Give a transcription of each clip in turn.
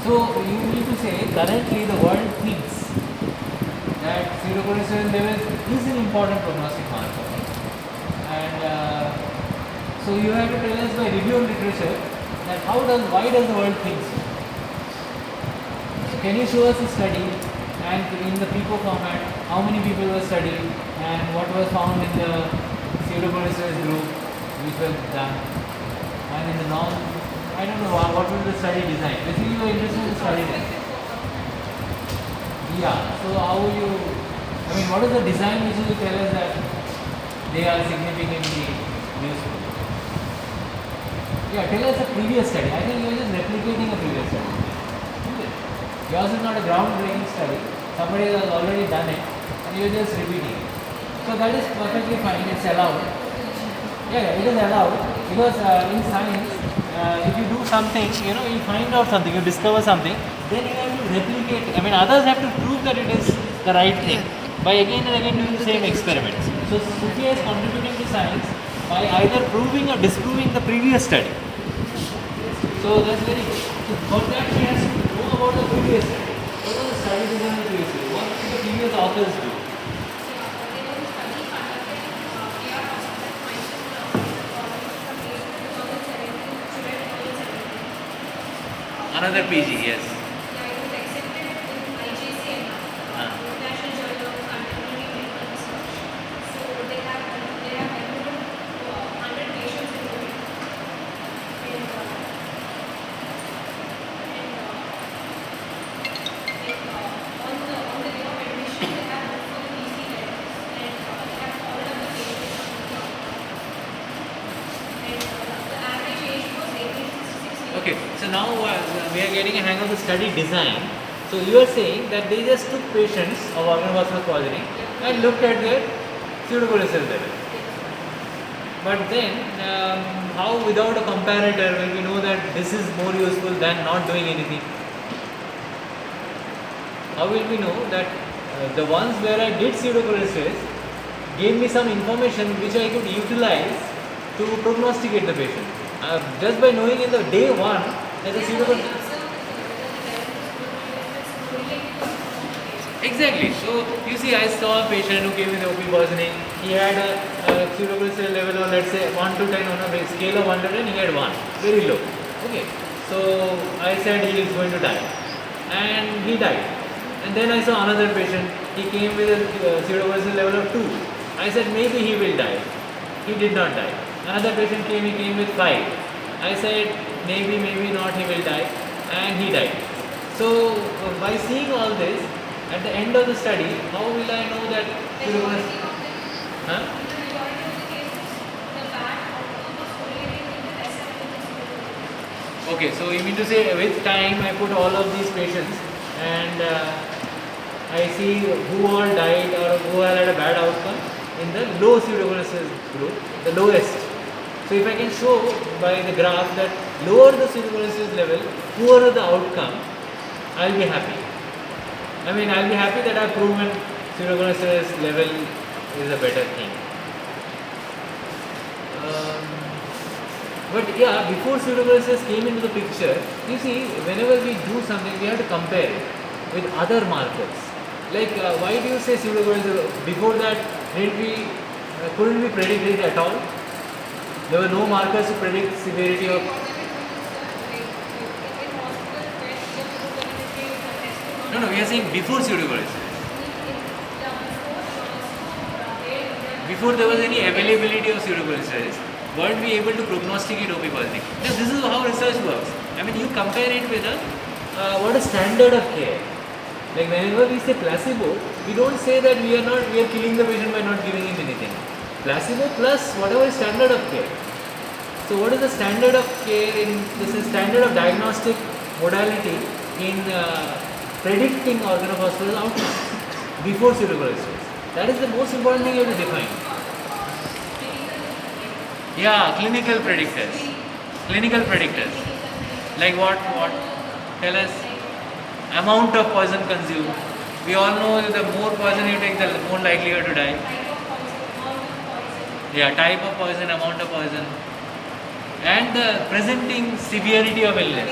So you need to say currently the world thinks that pseudocholesterol levels is an important prognostic marker, and so you have to tell us by review of literature that why does the world think so? So can you show us a study and in the PICO format how many people were studied and what was found in the pseudocholesterol group which was done, and in the non, I don't know what was the study design. Basically you were interested in the study design. Yeah, so how you, I mean what is the design which will tell us that they are significantly useful? Yeah, tell us a previous study. I think you are just replicating a previous study. Yours is not a groundbreaking study. Somebody has already done it and you are just repeating it. So that is perfectly fine, it's allowed. Yeah, it is allowed because in science, if you do something, you find out something, you discover something, then you have to replicate. I mean, others have to prove that it is the right thing by again and again doing the same experiments. So Sophia is contributing to science by either proving or disproving the previous study. So that's very good. So for that she has to know about the previous study. What was the study design of the previous study? What did the previous authors do? Another PG, yes. Okay, so now we are getting a hang of the study design. So you are saying that they just took patients of organovascular poisoning and looked at their pseudocholesterol level. But then, how without a comparator will we know that this is more useful than not doing anything? How will we know that the ones where I did pseudocholesterol gave me some information which I could utilize to prognosticate the patient? Just by knowing in the day one that the pseudocholesterol. Exactly. So you see, I saw a patient who came with OP poisoning. He had a pseudocholesterol level of, let's say, 1 to 10 on a scale of 1 to 10. He had 1, very low. Okay. So I said he is going to die, and he died. And then I saw another patient. He came with a pseudocholesterol level of 2. I said maybe he will die. He did not die. Another patient came. He came with 5. I said maybe not, he will die, and he died. So by seeing all this, at the end of the study, how will I know that pseudocholesterol? Huh? Okay, so you mean to say with time I put all of these patients and I see who all died or who all had a bad outcome in the low pseudocholesterol group, the lowest. So if I can show by the graph that lower the pseudocholesterol level, poorer the outcome, I will be happy. I mean, I will be happy that I have proven pseudocholesterol level is a better thing. But yeah, before pseudocholesterol came into the picture, you see, whenever we do something, we have to compare it with other markers. Like, why do you say pseudocholesterol? Before that, couldn't we predict it at all? There were no markers to predict severity of. No, we are saying before pseudocholesterol. Before there was any availability of pseudocholesterol, weren't we able to prognosticate OP poisoning? Now, this is how research works. I mean, you compare it with what is standard of care. Like whenever we say placebo, we don't say that we are killing the patient by not giving him anything. Placebo plus whatever is standard of care. So what is the standard of care this is standard of diagnostic modality in predicting organovascular outcomes before pseudocholesterol. That is the most important thing you have to define. Yeah, clinical predictors. Clinical predictors. Like what? Tell us. Amount of poison consumed. We all know that the more poison you take, the more likely you are to die. Yeah, type of poison, amount of poison. And the presenting severity of illness.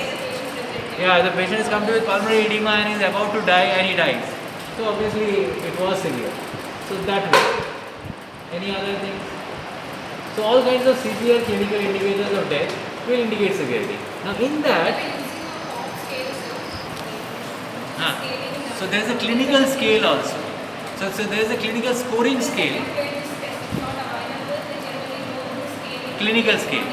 Yeah, the patient is come to with pulmonary edema and is about to die and he dies. So obviously it was severe. So that way. Any other things? So all kinds of severe clinical indicators of death will indicate severity. Now in that, so there is a clinical scale also. So there is a clinical scoring scale. Clinical scale.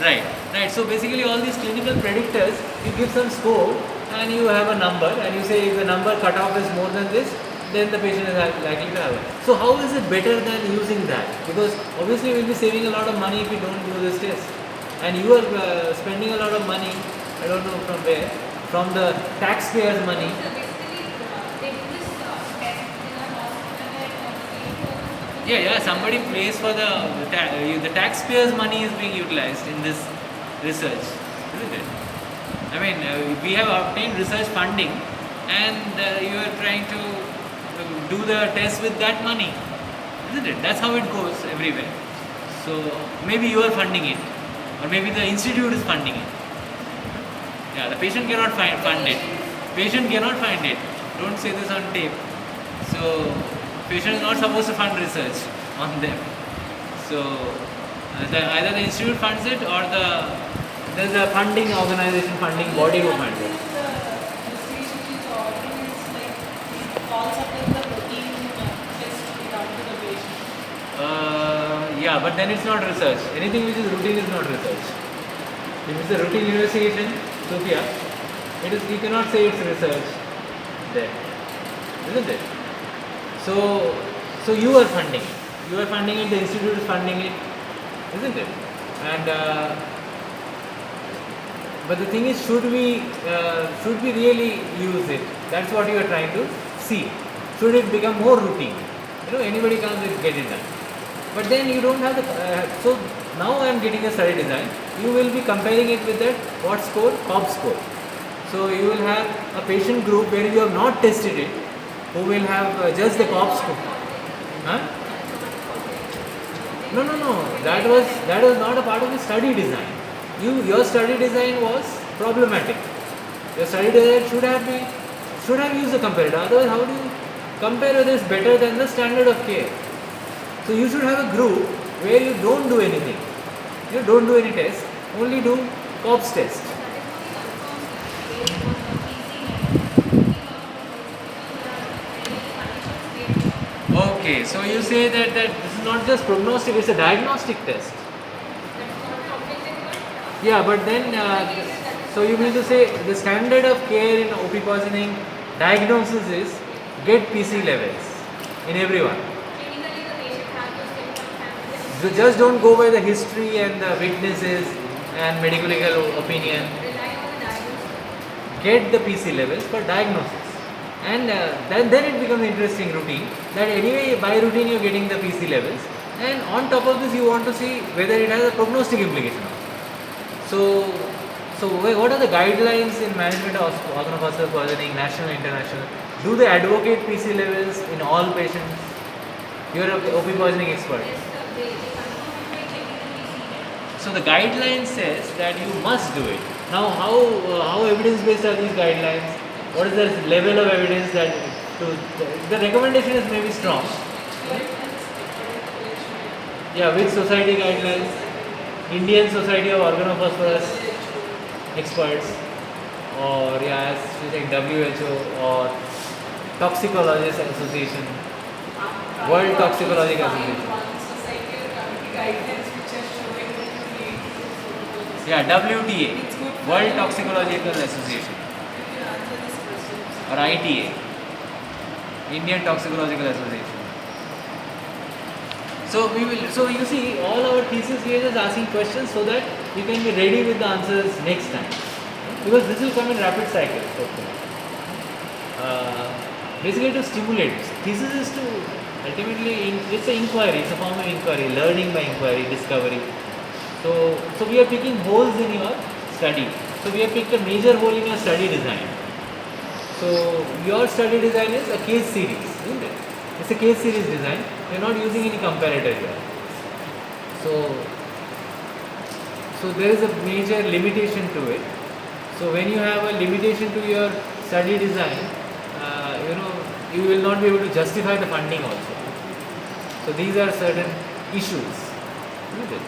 Right. So basically all these clinical predictors, you give some score and you have a number and you say if the number cutoff is more than this, then the patient is likely to have it. So how is it better than using that? Because obviously we will be saving a lot of money if we don't do this test. And you are spending a lot of money, I don't know from where, from the taxpayers' money. Yeah, somebody pays for the taxpayers' money is being utilized in this research, isn't it? I mean, we have obtained research funding and you are trying to do the test with that money, isn't it? That's how it goes everywhere. So maybe you are funding it or maybe the institute is funding it. Yeah, the patient cannot fund it. Patient cannot find it. Don't say this on tape. So patient is not supposed to fund research on them. So either the institute funds it or there's a funding organization, funding body who funds it. Yeah, but then it's not research. Anything which is routine is not research. If it's a routine investigation, Sophia, you cannot say it's research there, isn't it? So you are funding it. You are funding it, the institute is funding it, isn't it? And but the thing is, should we really use it? That's what you are trying to see. Should it become more routine? Anybody comes and get it done. But then you don't have the. So now I am getting a study design. You will be comparing it with that what score? COB score. So you will have a patient group where you have not tested it, who will have just the COB score. Huh? No. That was not a part of the study design. Your study design was problematic. Your study design should have used the comparator. Otherwise, how do you compare whether it's better than the standard of care? So you should have a group where you don't do anything. You don't do any test, only do COBS test. Okay, so you say that this is not just prognostic, it's a diagnostic test. Yeah, but then, so you mean to say the standard of care in OP poisoning diagnosis is get PC levels in everyone. So just don't go by the history and the witnesses and medical legal opinion. Get the PC levels for diagnosis. And then it becomes interesting routine that anyway by routine you're getting the PC levels, and on top of this you want to see whether it has a prognostic implication. So what are the guidelines in management of organophosphorus poisoning, national and international? Do they advocate PC levels in all patients? You are an OP poisoning expert. So the guideline says that you must do it. Now how evidence based are these guidelines? What is the level of evidence that the recommendation is maybe strong? Yeah, which society guidelines? Indian Society of Organophosphorus experts, or as you think WHO or Toxicologist Association, World Toxicological Association. Yeah, WTA, World Toxicological Association, or ITA, Indian Toxicological Association. So you see, all our thesis we are just asking questions so that you can be ready with the answers next time, because this will come in rapid cycles. Basically to stimulate. Thesis is to ultimately, it's an inquiry, it's a form of inquiry, learning by inquiry, discovery. So we are picking holes in your study. So we have picked a major hole in your study design. So your study design is a case series, isn't it? It's a case series design. You're not using any comparator here. So there is a major limitation to it. So when you have a limitation to your study design, you will not be able to justify the funding also. So these are certain issues. Isn't it?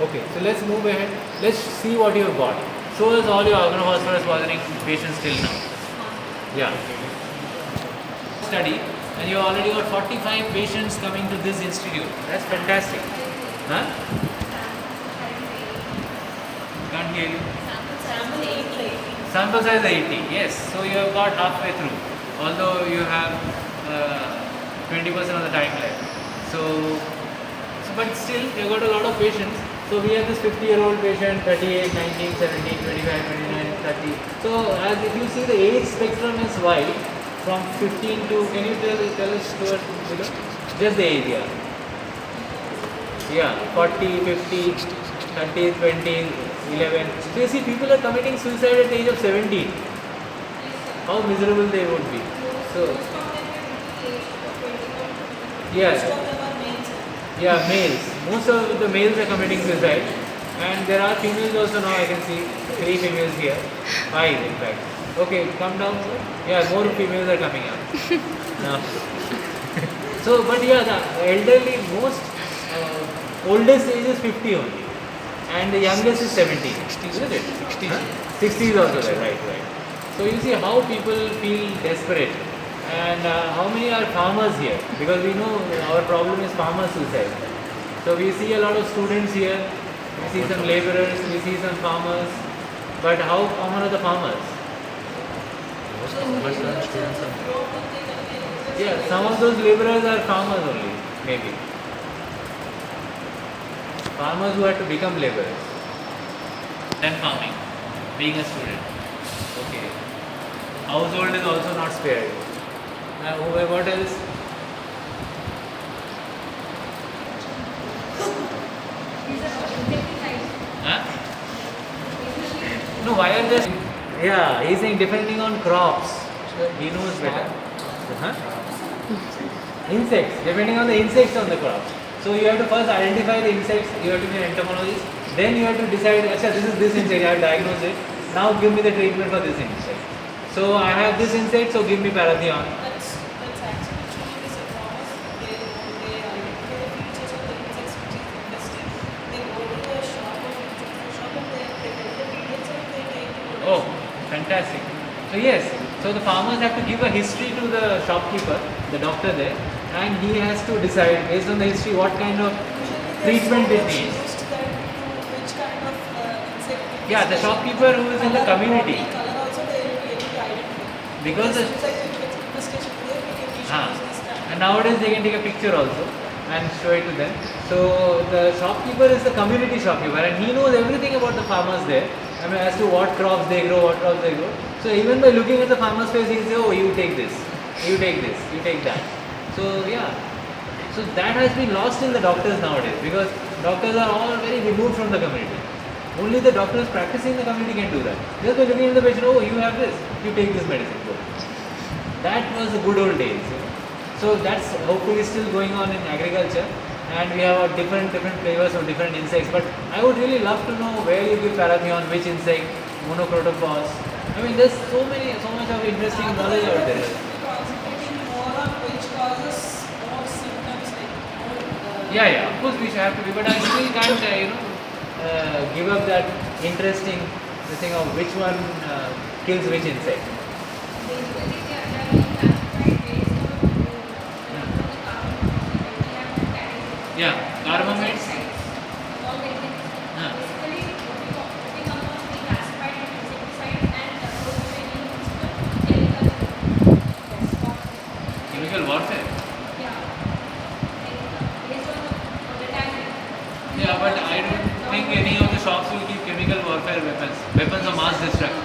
Okay, so let's move ahead. Let's see what you have got. Show us all your organophosphorus poisoning patients till now. Yeah. Study, and you already got 45 patients coming to this institute. That's fantastic. Huh? Can't hear you. Sample size 80. Yes. So you have got halfway through. Although you have 20% of the time left. So but still you got a lot of patients. So we have this 50-year-old patient, 38, 19, 17, 25, 29, 30. So as if you see the age spectrum is wide from 15 to, can you tell us Stuart, just the age, yeah. Yeah, 40, 50, 30, 20, 11. So you see people are committing suicide at the age of 17. How miserable they would be. So, yeah, males. Most of the males are committing suicide, and there are females also now. I can see 3 females here, 5 in fact. Okay, come down. Yeah, more females are coming up. Now. So, but yeah, the elderly, most oldest age is 50 only, and the youngest is 70. Isn't it? 60. Huh? 60 is also there, right. So you see how people feel desperate. And how many are farmers here? Because we know our problem is farmer suicide. So we see a lot of students here, we see some laborers, we see some farmers. But how common are the farmers? Yeah, some of those laborers are farmers only, maybe. Farmers who had to become laborers. Then farming, being a student. Okay. Household is also not spared. What else? Huh? No, why are there? Yeah, he's saying depending on crops. He knows better. Huh? Insects, depending on the insects on the crop. So you have to first identify the insects, you have to be an entomologist. Then you have to decide, this is this insect, I have diagnosed it. Now give me the treatment for this insect. So I have this insect, so give me parathion. Oh, fantastic. So yes, so the farmers have to give a history to the shopkeeper, the doctor there, and he has to decide based on the history what kind of treatment it needs. Yeah, the shopkeeper who is in the community. Because and nowadays they can take a picture also and show it to them. So the shopkeeper is the community shopkeeper, and he knows everything about the farmers there. I mean, as to what crops they grow, what crops they grow. So even by looking at the farmer's face, he say, oh, you take this, you take this, you take that. So yeah, so that has been lost in the doctors nowadays, because doctors are all very removed from the community. Only the doctors practicing in the community can do that. Just by looking at the patient, oh, you have this, you take this medicine, go. That was the good old days. So that's hopefully still going on in agriculture, and we have different flavors of different insects. But I would really love to know where you give parathion, which insect, monocrotophos. I mean, there's so much of interesting knowledge out there. Yeah, of course we should have to be, but I still can't, give up that interesting thing of which one kills which insect. Yeah, carbamates. Chemical warfare. Yeah, but I don't think any of the shops will keep chemical warfare weapons of mass destruction.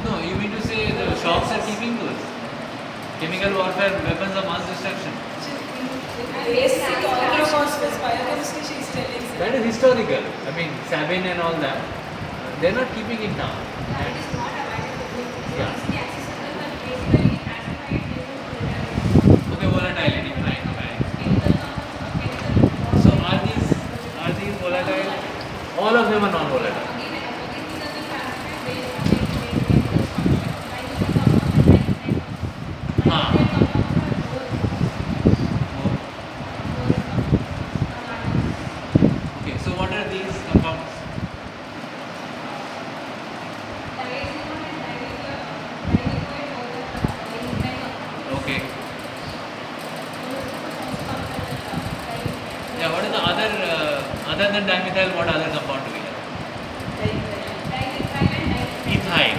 No, you mean to say the shops are keeping those chemical warfare weapons of mass destruction? That is historical. I mean, Sabin and all that, they're not keeping it now. Yeah. Okay, volatility, fine. So are these all of them are non-volatile. Okay, so what are these compounds? Okay. Yeah, what is the other than dimethyl, what other compound do we have? Ethyl.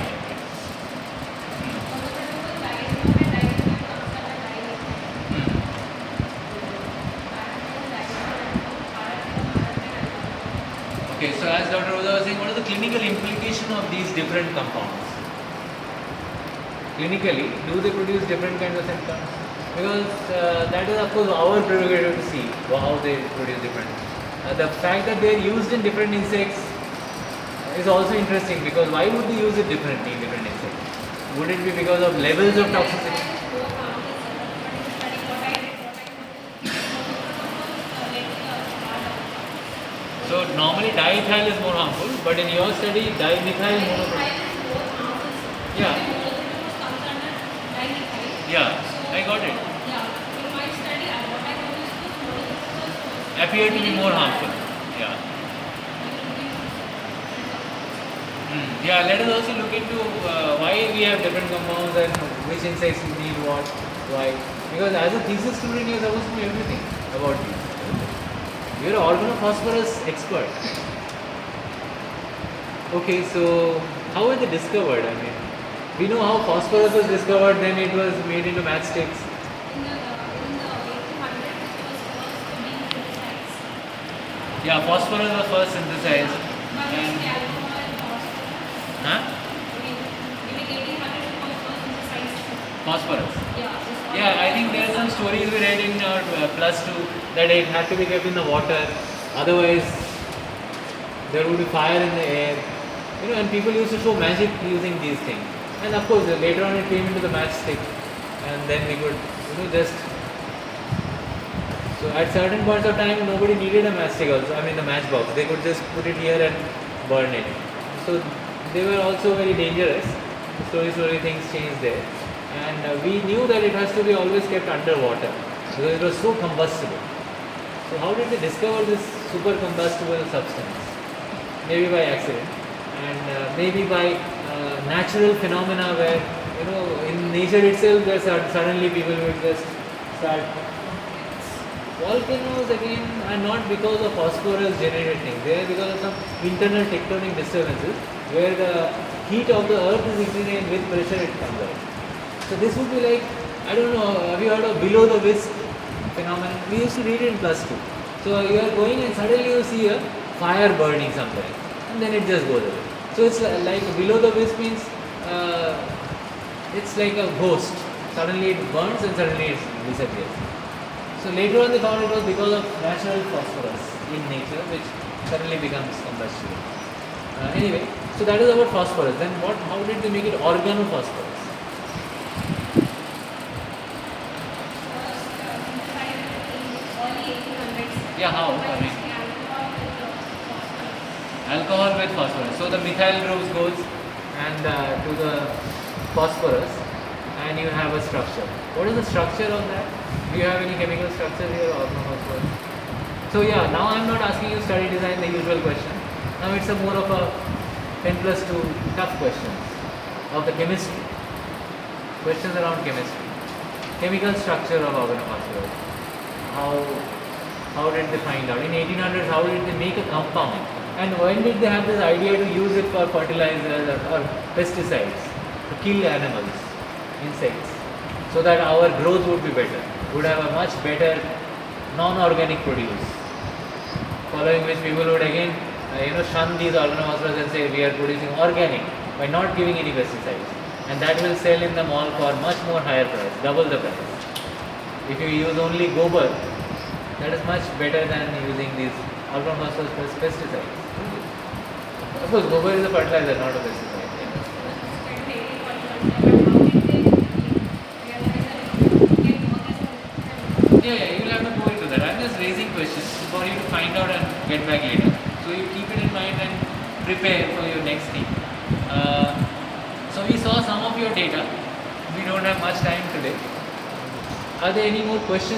Okay, so as Dr. Rosa was saying, what is the clinical implication of these different compounds? Clinically, do they produce different kinds of symptoms? Because that is of course our prerogative to see how they produce different. The fact that they are used in different insects is also interesting, because why would they use it differently in different insects? Would it be because of levels of toxicity? So normally diethyl is more harmful, but in your study dimethyl yeah, I got it. Appear to be more harmful. Yeah. Yeah, let us also look into why we have different compounds and which insects need what, why. Because as a thesis student, you are supposed to know everything about these. You are an organophosphorus expert. Okay, so how were they discovered? I mean, we know how phosphorus was discovered, then it was made into matchsticks. Yeah, phosphorus was first synthesized. Phosphorus. Yeah, I think there are some stories we read in our +2 that it had to be kept in the water, otherwise there would be fire in the air. You know, and people used to show magic using these things. And of course, later on it came into the matchstick, and then we could, just. So at certain points of time, nobody needed a matchstick also. I mean, the matchbox. They could just put it here and burn it. So they were also very dangerous. Slowly things changed there. And we knew that it has to be always kept underwater because it was so combustible. So how did they discover this super combustible substance? Maybe by accident, and maybe by natural phenomena where, in nature itself, there's suddenly people will just start. Volcanoes again are not because of phosphorus generated things. They are because of some internal tectonic disturbances where the heat of the earth is increasing and with pressure it comes out. So this would be like, I don't know, have you heard of below the whisk phenomenon? We used to read it in +2. So you are going and suddenly you see a fire burning somewhere, and then it just goes away. So it's like below the whisk means it's like a ghost. Suddenly it burns and suddenly it disappears. So later on they thought it was because of natural phosphorus in nature which suddenly becomes combustible. Anyway, so that is about phosphorus. Then how did they make it organophosphorus? Yeah, how? I mean, alcohol with phosphorus. So the methyl group goes and to the phosphorus, and you have a structure. What is the structure of that? Do you have any chemical structure here or no? So yeah, now I'm not asking you study design, the usual question. Now it's a more of a 10+2 tough questions of the chemistry. Questions around chemistry. Chemical structure of organophosphorus. How did they find out? In 1800s, how did they make a compound? And when did they have this idea to use it for fertilizers or pesticides to kill animals, insects, so that our growth would be better, would have a much better non-organic produce. Following which people would again, shun these organophosphorus and say we are producing organic by not giving any pesticides, and that will sell in the mall for much more higher price, double the price. If you use only gobar, that is much better than using these organophosphorus plus pesticides. Of course, gobar is a fertilizer, not a pesticide. Yeah, you will have to go into that. I'm just raising questions for you to find out and get back later. So So you keep it in mind and prepare for your next thing. So we saw some of your data. We don't have much time today. Are there any more questions?